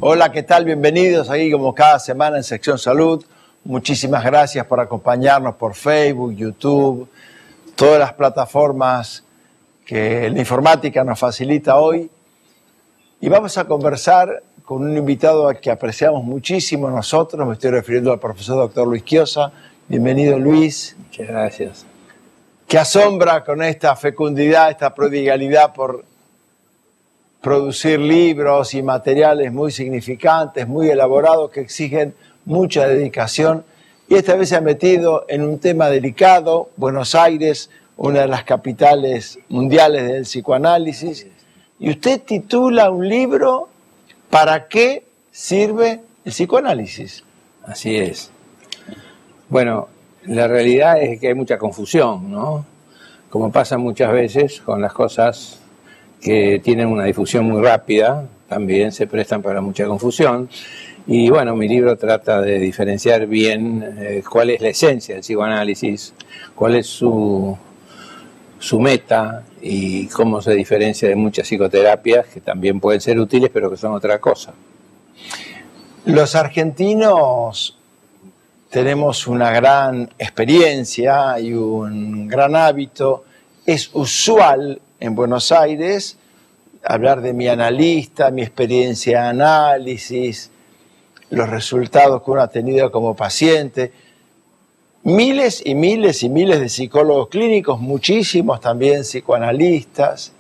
Hola, ¿qué tal? Bienvenidos aquí como cada semana en Sección Salud. Muchísimas gracias por acompañarnos por Facebook, YouTube, todas las plataformas que la informática nos facilita hoy. Y vamos a conversar con un invitado al que apreciamos muchísimo nosotros. Me estoy refiriendo al profesor Dr. Luis Quiosa. Bienvenido, Luis. Muchas gracias. Que asombra con esta fecundidad, esta prodigalidad por producir libros y materiales muy significantes, muy elaborados, que exigen mucha dedicación. Y esta vez se ha metido en un tema delicado, Buenos Aires, una de las capitales mundiales del psicoanálisis. Y usted titula un libro, ¿para qué sirve el psicoanálisis? Así es. Bueno, la realidad es que hay mucha confusión, ¿no? Como pasa muchas veces con las cosas que tienen una difusión muy rápida, también se prestan para mucha confusión. Y bueno, mi libro trata de diferenciar bien cuál es la esencia del psicoanálisis, cuál es su meta y cómo se diferencia de muchas psicoterapias que también pueden ser útiles, pero que son otra cosa. Los argentinos tenemos una gran experiencia y un gran hábito. Es usual en Buenos Aires hablar de mi analista, mi experiencia de análisis, los resultados que uno ha tenido como paciente. Miles y miles y miles de psicólogos clínicos, muchísimos también psicoanalistas.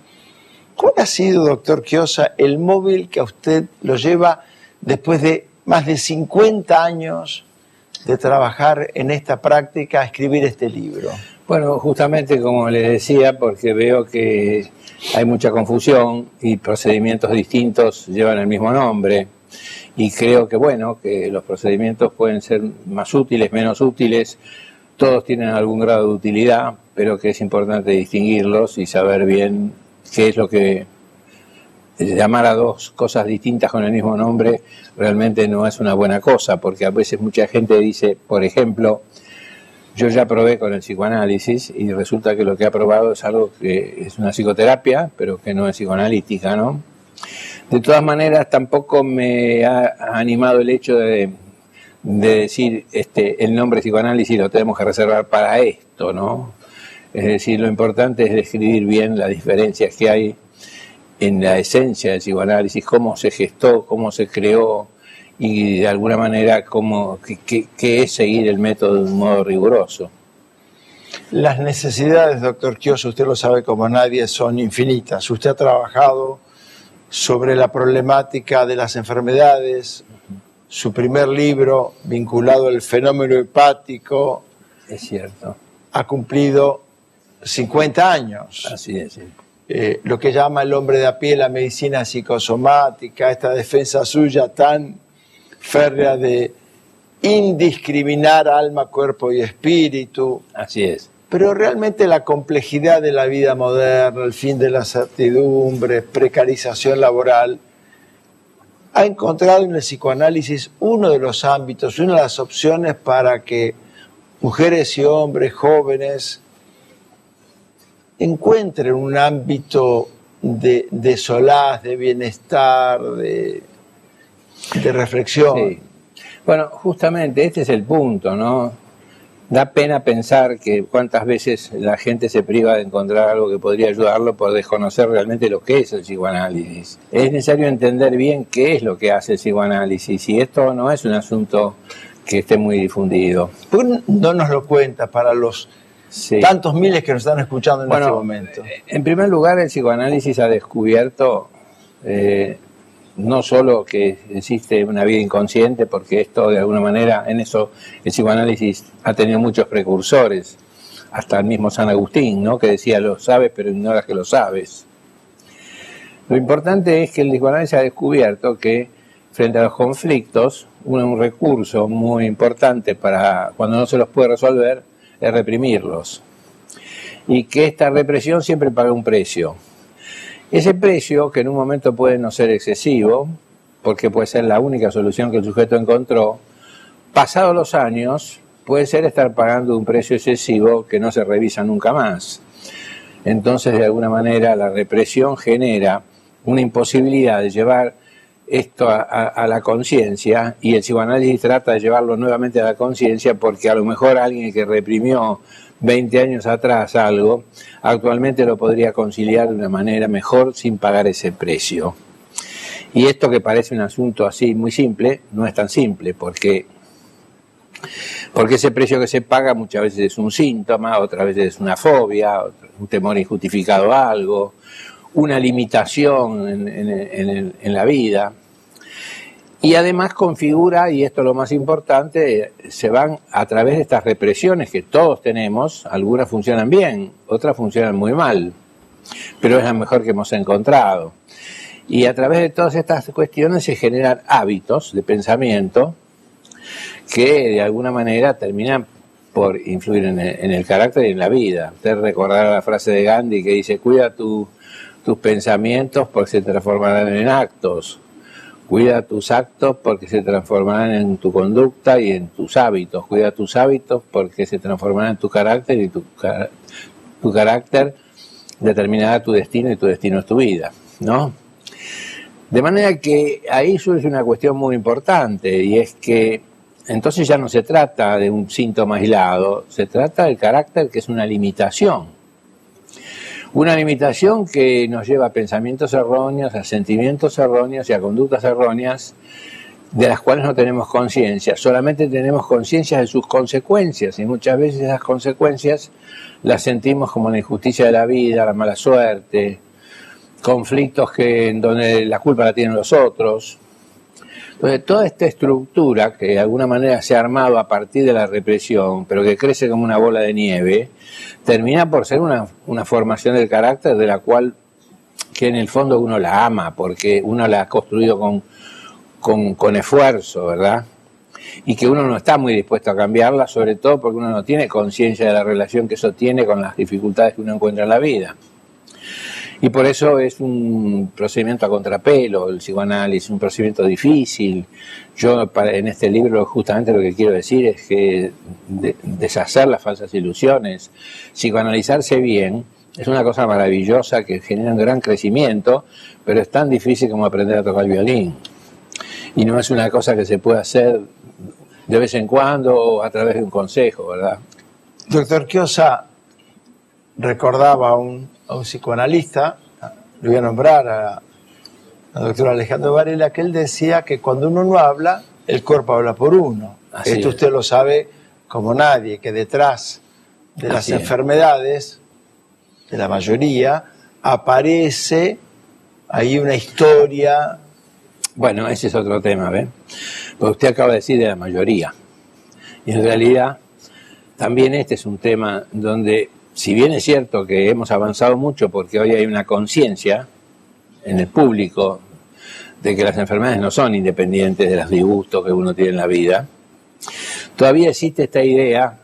¿Cuál ha sido, doctor Quiosa, el móvil que a usted lo lleva después de más de 50 años de trabajar en esta práctica a escribir este libro? Bueno, justamente como les decía, porque veo que hay mucha confusión y procedimientos distintos llevan el mismo nombre. Y creo que bueno, que los procedimientos pueden ser más útiles, menos útiles, todos tienen algún grado de utilidad, pero que es importante distinguirlos y saber bien qué es lo que llamar a dos cosas distintas con el mismo nombre realmente no es una buena cosa, porque a veces mucha gente dice, por ejemplo, yo ya probé con el psicoanálisis y resulta que lo que ha probado es algo que es una psicoterapia, pero que no es psicoanalítica, ¿no? De todas maneras, tampoco me ha animado el hecho de decir el nombre psicoanálisis lo tenemos que reservar para esto, ¿no? Es decir, lo importante es describir bien las diferencias que hay en la esencia del psicoanálisis, cómo se gestó, cómo se creó y de alguna manera qué es seguir el método de un modo riguroso. Las necesidades, doctor Quiosa, usted lo sabe como nadie, son infinitas. Usted ha trabajado sobre la problemática de las enfermedades, su primer libro vinculado al fenómeno hepático, es cierto, ha cumplido 50 años. Así es, sí. Lo que llama el hombre de a pie la medicina psicosomática, esta defensa suya tan férrea de indiscriminar alma, cuerpo y espíritu. Así es. Pero realmente la complejidad de la vida moderna, el fin de la certidumbre, precarización laboral, ha encontrado en el psicoanálisis uno de los ámbitos, una de las opciones para que mujeres y hombres jóvenes encuentren un ámbito de solaz, de bienestar, de reflexión. Sí. Bueno, justamente este es el punto, ¿no? Da pena pensar que cuántas veces la gente se priva de encontrar algo que podría ayudarlo por desconocer realmente lo que es el psicoanálisis. Es necesario entender bien qué es lo que hace el psicoanálisis y esto no es un asunto que esté muy difundido. ¿Por qué no nos lo cuenta para los tantos miles que nos están escuchando en este momento? En primer lugar, el psicoanálisis ha descubierto no solo que existe una vida inconsciente, porque esto de alguna manera, en eso el psicoanálisis ha tenido muchos precursores, hasta el mismo San Agustín, ¿no? Que decía, lo sabes pero ignoras que lo sabes. Lo importante es que el psicoanálisis ha descubierto que frente a los conflictos, un recurso muy importante para cuando no se los puede resolver es reprimirlos. Y que esta represión siempre paga un precio. Ese precio, que en un momento puede no ser excesivo, porque puede ser la única solución que el sujeto encontró, pasados los años puede ser estar pagando un precio excesivo que no se revisa nunca más. Entonces, de alguna manera, la represión genera una imposibilidad de llevar esto a la conciencia, y el psicoanálisis trata de llevarlo nuevamente a la conciencia, porque a lo mejor alguien que reprimió 20 años atrás algo, actualmente lo podría conciliar de una manera mejor sin pagar ese precio. Y esto, que parece un asunto así muy simple, no es tan simple, porque ese precio que se paga muchas veces es un síntoma, otras veces es una fobia, un temor injustificado a algo, una limitación en la vida. Y además configura, y esto es lo más importante, se van a través de estas represiones que todos tenemos, algunas funcionan bien, otras funcionan muy mal, pero es la mejor que hemos encontrado. Y a través de todas estas cuestiones se generan hábitos de pensamiento que de alguna manera terminan por influir en el carácter y en la vida. Usted recordará la frase de Gandhi que dice: cuida tus pensamientos porque se transformarán en actos. Cuida tus actos porque se transformarán en tu conducta y en tus hábitos. Cuida tus hábitos porque se transformarán en tu carácter, y tu carácter determinará tu destino, y tu destino es tu vida, ¿no? De manera que ahí surge una cuestión muy importante, y es que entonces ya no se trata de un síntoma aislado, se trata del carácter, que es una limitación. Una limitación que nos lleva a pensamientos erróneos, a sentimientos erróneos y a conductas erróneas, de las cuales no tenemos conciencia. Solamente tenemos conciencia de sus consecuencias, y muchas veces esas consecuencias las sentimos como la injusticia de la vida, la mala suerte, conflictos en donde la culpa la tienen los otros. Entonces, toda esta estructura que de alguna manera se ha armado a partir de la represión, pero que crece como una bola de nieve, termina por ser una formación del carácter de la cual, que en el fondo uno la ama, porque uno la ha construido con esfuerzo, ¿verdad? Y que uno no está muy dispuesto a cambiarla, sobre todo porque uno no tiene conciencia de la relación que eso tiene con las dificultades que uno encuentra en la vida. Y por eso es un procedimiento a contrapelo, el psicoanálisis, un procedimiento difícil. Yo en este libro justamente lo que quiero decir es que deshacer las falsas ilusiones, psicoanalizarse bien, es una cosa maravillosa que genera un gran crecimiento, pero es tan difícil como aprender a tocar el violín. Y no es una cosa que se puede hacer de vez en cuando o a través de un consejo, ¿verdad? Doctor Chiosa recordaba a un psicoanalista, le voy a nombrar a doctor Alejandro Varela, que él decía que cuando uno no habla, el cuerpo habla por uno. Así Esto es. usted lo sabe como nadie, que detrás de las Así es. enfermedades, de la mayoría, aparece ahí una historia. Bueno, ese es otro tema, ¿ves? Porque usted acaba de decir de la mayoría. Y en realidad, también este es un tema donde, si bien es cierto que hemos avanzado mucho porque hoy hay una conciencia en el público de que las enfermedades no son independientes de los disgustos que uno tiene en la vida, todavía existe esta idea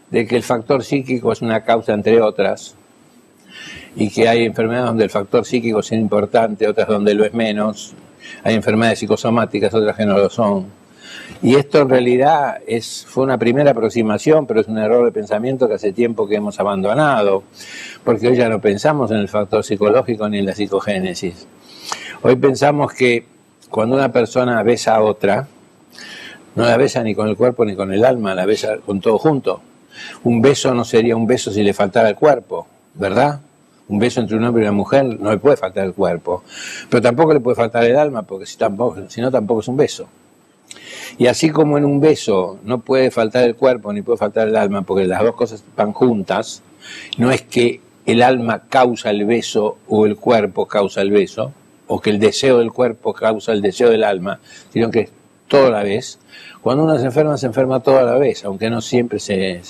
de que el factor psíquico es una causa entre otras, y que hay enfermedades donde el factor psíquico es importante, otras donde lo es menos. Hay enfermedades psicosomáticas, otras que no lo son. Y esto en realidad fue una primera aproximación, pero es un error de pensamiento que hace tiempo que hemos abandonado, porque hoy ya no pensamos en el factor psicológico ni en la psicogénesis. Hoy pensamos que cuando una persona besa a otra, no la besa ni con el cuerpo ni con el alma, la besa con todo junto. Un beso no sería un beso si le faltara el cuerpo, ¿verdad? Un beso entre un hombre y una mujer no le puede faltar el cuerpo, pero tampoco le puede faltar el alma, porque si no tampoco es un beso. Y así como en un beso no puede faltar el cuerpo ni puede faltar el alma, porque las dos cosas van juntas, no es que el alma causa el beso o el cuerpo causa el beso, o que el deseo del cuerpo causa el deseo del alma, sino que es todo a la vez. Cuando uno se enferma todo a la vez, aunque no siempre se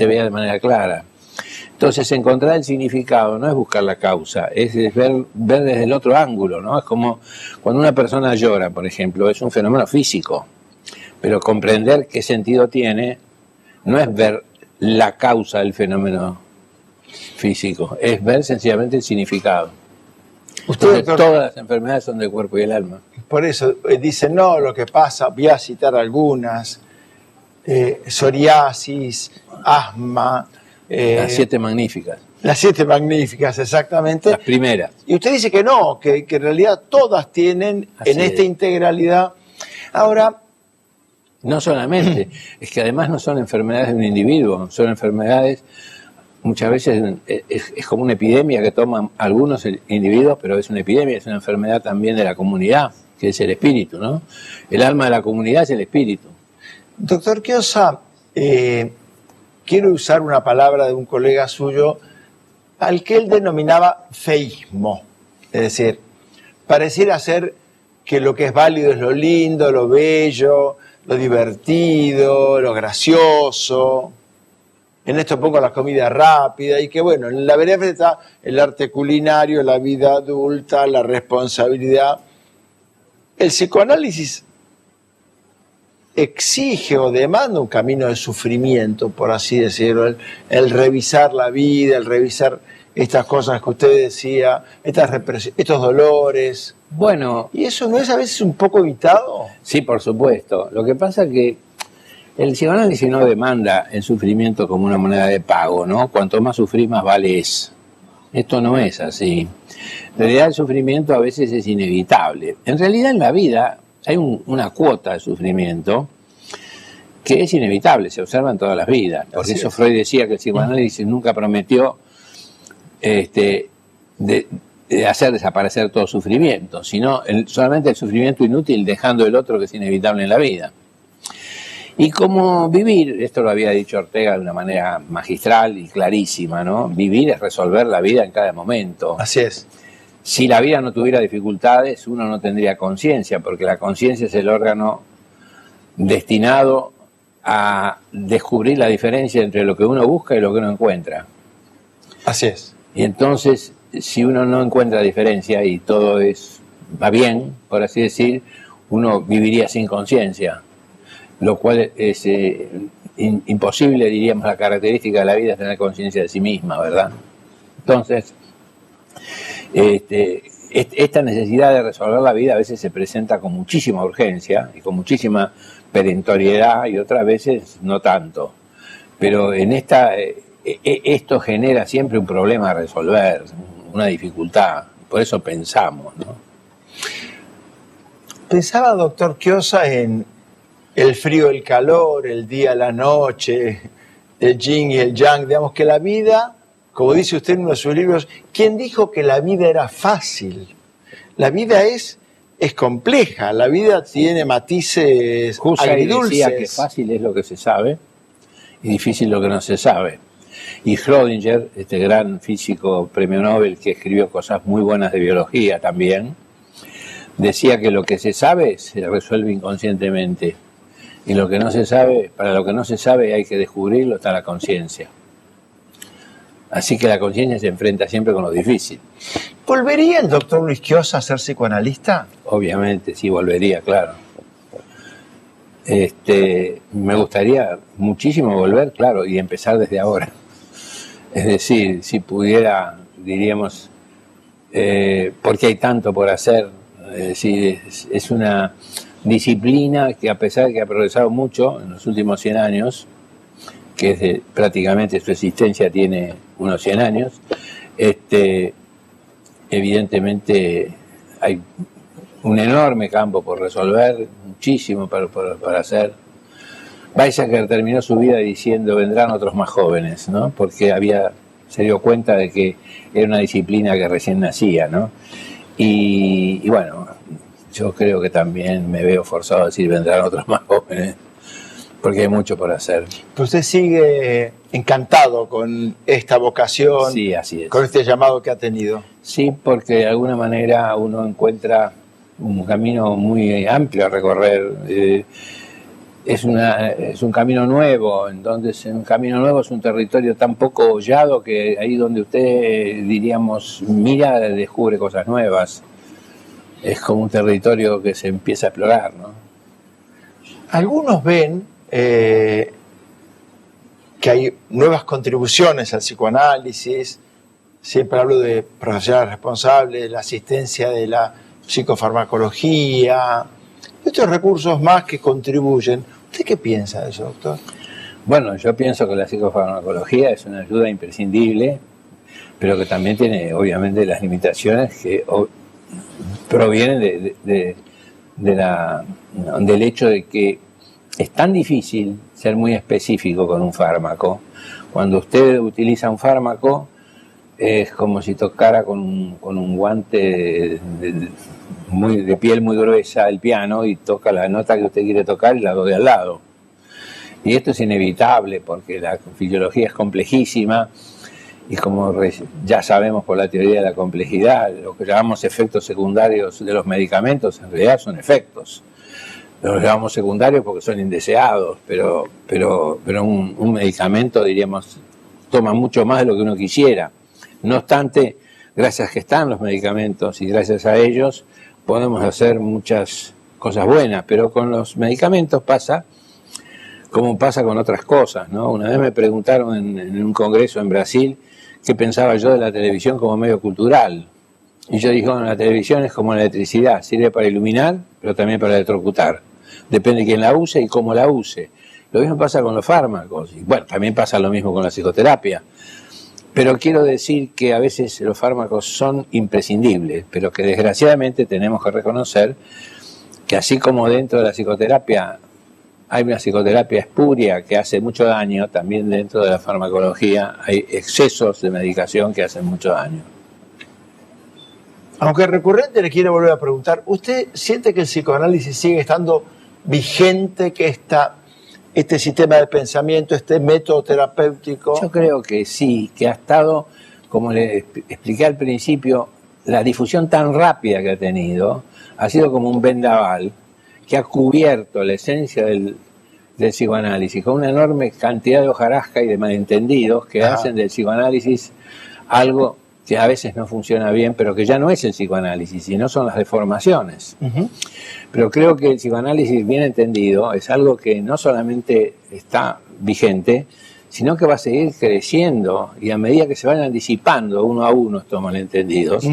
vea de manera clara. Entonces, encontrar el significado no es buscar la causa, es ver desde el otro ángulo, ¿no? Es como cuando una persona llora, por ejemplo, es un fenómeno físico, pero comprender qué sentido tiene no es ver la causa del fenómeno físico, es ver sencillamente el significado. Entonces, todas las enfermedades son del cuerpo y el alma. Por eso dicen, no, lo que pasa, voy a citar algunas, psoriasis, asma, Las 7 magníficas. Las 7 magníficas, exactamente. Las primeras. Y usted dice que no, que en realidad todas tienen Así en esta es. Integralidad. Ahora, No solamente, es que además no son enfermedades de un individuo, son enfermedades, muchas veces es como una epidemia que toman algunos individuos, pero es una epidemia, es una enfermedad también de la comunidad, que es el espíritu, ¿no? El alma de la comunidad es el espíritu. doctor Chiosa, quiero usar una palabra de un colega suyo al que él denominaba feísmo. Es decir, pareciera ser que lo que es válido es lo lindo, lo bello, lo divertido, lo gracioso. En esto pongo la comida rápida y que bueno, en la vereda está el arte culinario, la vida adulta, la responsabilidad. El psicoanálisis exige o demanda un camino de sufrimiento, por así decirlo, el revisar la vida, el revisar estas cosas que usted decía, estos dolores. Bueno, ¿Y eso no es a veces un poco evitado? sí, por supuesto. Lo que pasa es que el psicoanálisis no demanda el sufrimiento como una moneda de pago, ¿no? Cuanto más sufrís, más vale es. Esto no es así. En realidad el sufrimiento a veces es inevitable. En realidad en la vida hay una cuota de sufrimiento que es inevitable, se observa en todas las vidas. Por eso Freud decía que el psicoanálisis nunca prometió de hacer desaparecer todo sufrimiento, sino solamente el sufrimiento inútil dejando el otro que es inevitable en la vida. Y como vivir, esto lo había dicho Ortega de una manera magistral y clarísima, ¿no? Vivir es resolver la vida en cada momento. Así es. Si la vida no tuviera dificultades, uno no tendría conciencia, porque la conciencia es el órgano destinado a descubrir la diferencia entre lo que uno busca y lo que uno encuentra. Así es. Y entonces, si uno no encuentra diferencia y todo va bien, por así decir, uno viviría sin conciencia, lo cual es imposible, diríamos, la característica de la vida es tener conciencia de sí misma, ¿verdad? Entonces, esta necesidad de resolver la vida a veces se presenta con muchísima urgencia y con muchísima perentoriedad y otras veces no tanto. Pero en esto genera siempre un problema a resolver, una dificultad. Por eso pensamos, ¿no? Pensaba, doctor Chiosa, en el frío, el calor, el día, la noche, el yin y el yang. Digamos que la vida, como dice usted en uno de sus libros, ¿quién dijo que la vida era fácil? La vida es compleja, la vida tiene matices agridulces. Decía que fácil es lo que se sabe y difícil lo que no se sabe. Y Schrödinger, este gran físico premio Nobel que escribió cosas muy buenas de biología también, decía que lo que se sabe se resuelve inconscientemente. Y lo que no se sabe, para lo que no se sabe hay que descubrirlo, está la conciencia. Así que la conciencia se enfrenta siempre con lo difícil. ¿Volvería el doctor Luis Chiosa a ser psicoanalista? Obviamente, sí, volvería, claro. Me gustaría muchísimo volver, claro, y empezar desde ahora. Es decir, si pudiera, diríamos, porque hay tanto por hacer, es decir, es una disciplina que a pesar de que ha progresado mucho en los últimos 100 años, que prácticamente su existencia tiene unos 100 años, evidentemente hay un enorme campo por resolver, muchísimo para hacer. Weizsäcker terminó su vida diciendo vendrán otros más jóvenes, ¿no? Porque se dio cuenta de que era una disciplina que recién nacía, ¿no? Y bueno, yo creo que también me veo forzado a decir vendrán otros más jóvenes, porque hay mucho por hacer. Pero usted sigue encantado con esta vocación, sí, así es, con este llamado que ha tenido. Sí, porque de alguna manera uno encuentra un camino muy amplio a recorrer. Es un camino nuevo, entonces un camino nuevo es un territorio tan poco hollado que ahí donde usted, diríamos, mira, descubre cosas nuevas. Es como un territorio que se empieza a explorar, ¿no? Algunos ven que hay nuevas contribuciones al psicoanálisis. Siempre hablo de profesionales responsables, la asistencia de la psicofarmacología, estos recursos más que contribuyen. ¿Usted qué piensa de eso, doctor? Bueno, yo pienso que la psicofarmacología es una ayuda imprescindible, pero que también tiene obviamente las limitaciones que provienen del hecho de que es tan difícil ser muy específico con un fármaco. Cuando usted utiliza un fármaco es como si tocara con un guante de piel muy gruesa el piano y toca la nota que usted quiere tocar y la de al lado. Y esto es inevitable porque la fisiología es complejísima y como ya sabemos por la teoría de la complejidad, lo que llamamos efectos secundarios de los medicamentos en realidad son efectos. Los llamamos secundarios porque son indeseados, pero un medicamento, diríamos, toma mucho más de lo que uno quisiera. No obstante, gracias que están los medicamentos y gracias a ellos podemos hacer muchas cosas buenas, pero con los medicamentos pasa como pasa con otras cosas, ¿no? Una vez me preguntaron en un congreso en Brasil qué pensaba yo de la televisión como medio cultural. Y yo dije, bueno, la televisión es como la electricidad, sirve para iluminar, pero también para electrocutar. Depende de quién la use y cómo la use. Lo mismo pasa con los fármacos, y bueno, también pasa lo mismo con la psicoterapia. Pero quiero decir que a veces los fármacos son imprescindibles, pero que desgraciadamente tenemos que reconocer que así como dentro de la psicoterapia hay una psicoterapia espuria que hace mucho daño, también dentro de la farmacología hay excesos de medicación que hacen mucho daño. Aunque recurrente, le quiero volver a preguntar, ¿usted siente que el psicoanálisis sigue estando vigente, que este sistema de pensamiento, este método terapéutico? Yo creo que sí, que ha estado, como le expliqué al principio, la difusión tan rápida que ha tenido ha sido como un vendaval que ha cubierto la esencia del psicoanálisis con una enorme cantidad de hojarasca y de malentendidos que hacen del psicoanálisis algo que a veces no funciona bien, pero que ya no es el psicoanálisis, sino son las deformaciones. Pero creo que el psicoanálisis bien entendido es algo que no solamente está vigente, sino que va a seguir creciendo y a medida que se vayan disipando uno a uno estos malentendidos,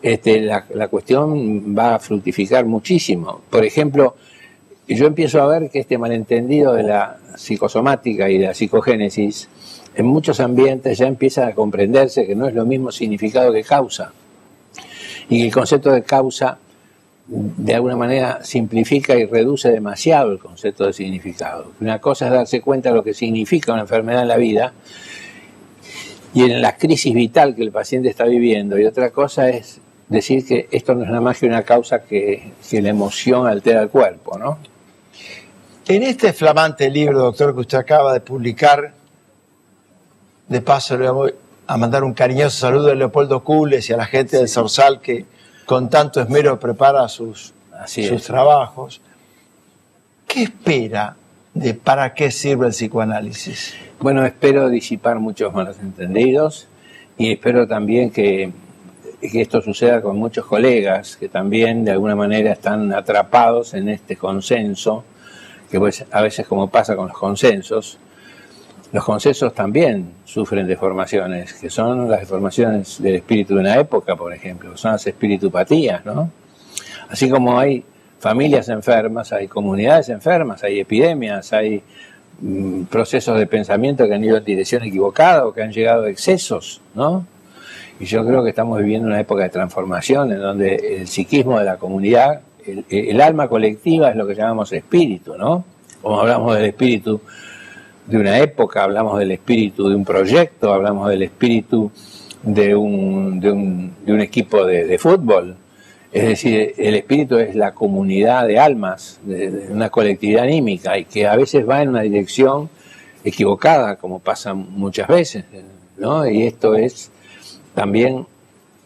la cuestión va a fructificar muchísimo. Por ejemplo, yo empiezo a ver que este malentendido de la psicosomática y de la psicogénesis en muchos ambientes ya empieza a comprenderse que no es lo mismo significado que causa, y que el concepto de causa de alguna manera simplifica y reduce demasiado el concepto de significado. Una cosa es darse cuenta de lo que significa una enfermedad en la vida y en la crisis vital que el paciente está viviendo, y otra cosa es decir que esto no es nada más que una causa que la emoción altera el cuerpo, ¿no? En este flamante libro, doctor, que usted acaba de publicar, de paso le voy a mandar un cariñoso saludo a Leopoldo Cules y a la gente del Zorzal que con tanto esmero prepara sus trabajos. ¿Qué espera de para qué sirve el psicoanálisis? Bueno, espero disipar muchos malos entendidos y espero también que esto suceda con muchos colegas que también de alguna manera están atrapados en este consenso, que pues a veces, como pasa con los consensos también sufren deformaciones, que son las deformaciones del espíritu de una época, por ejemplo, son las espiritupatías, ¿no? Así como hay familias enfermas, hay comunidades enfermas, hay epidemias, hay procesos de pensamiento que han ido en dirección equivocada o que han llegado a excesos, ¿no? Y yo creo que estamos viviendo una época de transformación en donde el psiquismo de la comunidad, el alma colectiva es lo que llamamos espíritu, ¿no? Como hablamos del espíritu de una época, hablamos del espíritu de un proyecto, hablamos del espíritu de un equipo de fútbol. Es decir, el espíritu es la comunidad de almas, de una colectividad anímica, y que a veces va en una dirección equivocada, como pasa muchas veces, ¿no? Y esto es también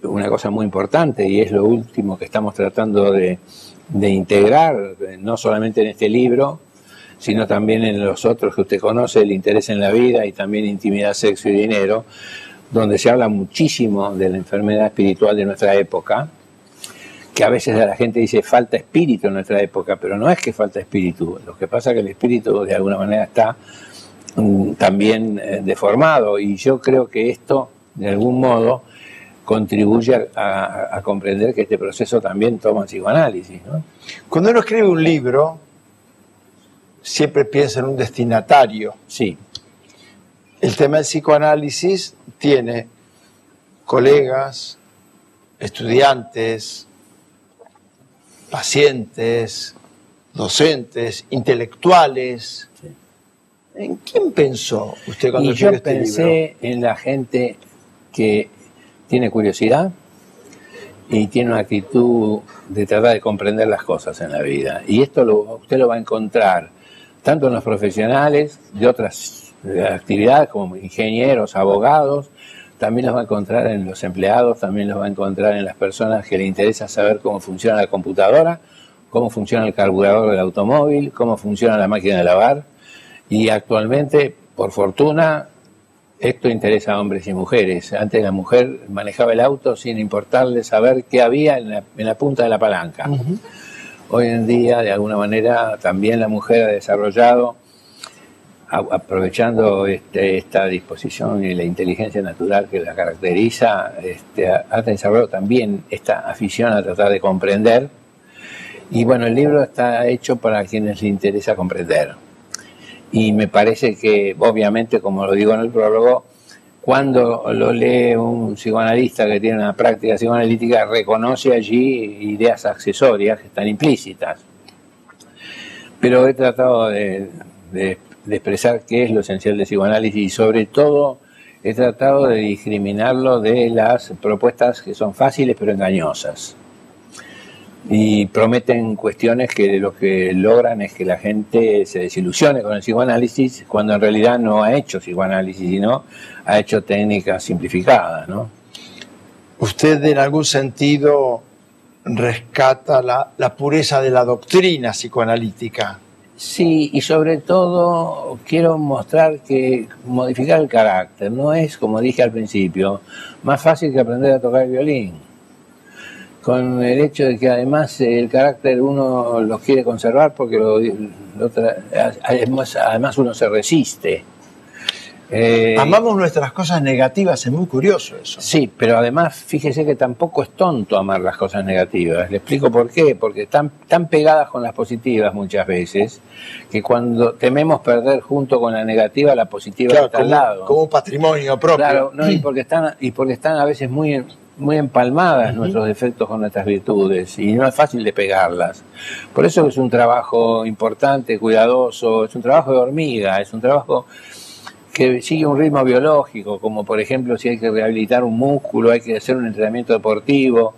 una cosa muy importante, y es lo último que estamos tratando de integrar, no solamente en este libro, sino también en los otros que usted conoce, El interés en la vida y también Intimidad, sexo y dinero, donde se habla muchísimo de la enfermedad espiritual de nuestra época, que a veces la gente dice falta espíritu en nuestra época, pero no es que falta espíritu, lo que pasa es que el espíritu de alguna manera está también deformado, y yo creo que esto de algún modo contribuye a comprender que este proceso también toma psicoanálisis, ¿no? Cuando uno escribe un libro, siempre piensa en un destinatario. Sí. El tema del psicoanálisis tiene colegas, estudiantes, pacientes, docentes, intelectuales. Sí. ¿En quién pensó usted cuando yo escribió este libro? pensé en la gente que tiene curiosidad y tiene una actitud de tratar de comprender las cosas en la vida. Y esto usted lo va a encontrar tanto en los profesionales de otras actividades como ingenieros, abogados, también los va a encontrar en los empleados, también los va a encontrar en las personas que le interesa saber cómo funciona la computadora, cómo funciona el carburador del automóvil, cómo funciona la máquina de lavar. Y actualmente, por fortuna, esto interesa a hombres y mujeres. Antes la mujer manejaba el auto sin importarle saber qué había en la punta de la palanca. Uh-huh. Hoy en día, de alguna manera, también la mujer ha desarrollado, aprovechando esta disposición y la inteligencia natural que la caracteriza, ha desarrollado también esta afición a tratar de comprender. Y bueno, el libro está hecho para quienes les interesa comprender. Y me parece que, obviamente, como lo digo en el prólogo, cuando lo lee un psicoanalista que tiene una práctica psicoanalítica, reconoce allí ideas accesorias que están implícitas. Pero he tratado de expresar qué es lo esencial del psicoanálisis y, sobre todo, he tratado de discriminarlo de las propuestas que son fáciles pero engañosas. Y prometen cuestiones que lo que logran es que la gente se desilusione con el psicoanálisis cuando en realidad no ha hecho psicoanálisis, sino ha hecho técnicas simplificadas, ¿no? ¿Usted en algún sentido rescata la pureza de la doctrina psicoanalítica? Sí, y sobre todo quiero mostrar que modificar el carácter no es, como dije al principio, más fácil que aprender a tocar el violín. Con el hecho de que además el carácter uno lo quiere conservar porque además uno se resiste. Amamos nuestras cosas negativas, es muy curioso eso. Sí, pero además fíjese que tampoco es tonto amar las cosas negativas. Le explico por qué, porque están tan pegadas con las positivas muchas veces que cuando tememos perder junto con la negativa, la positiva claro, está al lado. Como un patrimonio propio. Claro, no, y porque están a veces muy empalmadas nuestros defectos con nuestras virtudes y no es fácil despegarlas. Por eso es un trabajo importante, cuidadoso, es un trabajo de hormiga, es un trabajo que sigue un ritmo biológico, como por ejemplo si hay que rehabilitar un músculo, hay que hacer un entrenamiento deportivo.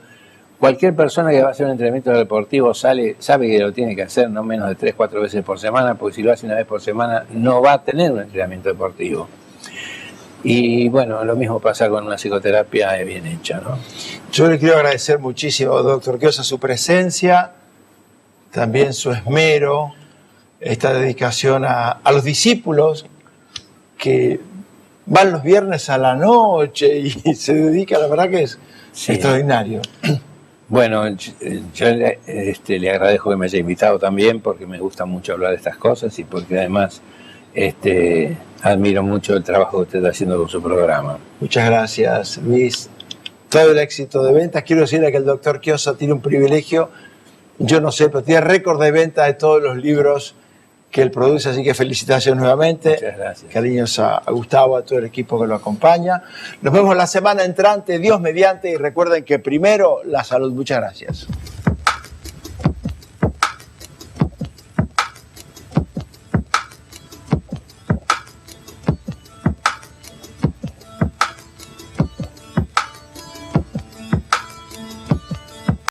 Cualquier persona que va a hacer un entrenamiento deportivo sabe que lo tiene que hacer no menos de 3-4 veces por semana, porque si lo hace una vez por semana no va a tener un entrenamiento deportivo. Y bueno, lo mismo pasa con una psicoterapia bien hecha, ¿no? Yo le quiero agradecer muchísimo, doctor Chiosa, su presencia, también su esmero, esta dedicación a los discípulos que van los viernes a la noche y se dedican, la verdad que es extraordinario. Bueno, yo le agradezco que me haya invitado también porque me gusta mucho hablar de estas cosas y porque además admiro mucho el trabajo que usted está haciendo con su programa. Muchas gracias, Luis. Todo el éxito de ventas. Quiero decirle que el doctor Chiosa tiene un privilegio, yo no sé, pero tiene récord de venta de todos los libros que él produce, así que felicitaciones nuevamente. Muchas gracias. Cariños a Gustavo, a todo el equipo que lo acompaña. Nos vemos la semana entrante, Dios mediante, y recuerden que primero la salud. Muchas gracias.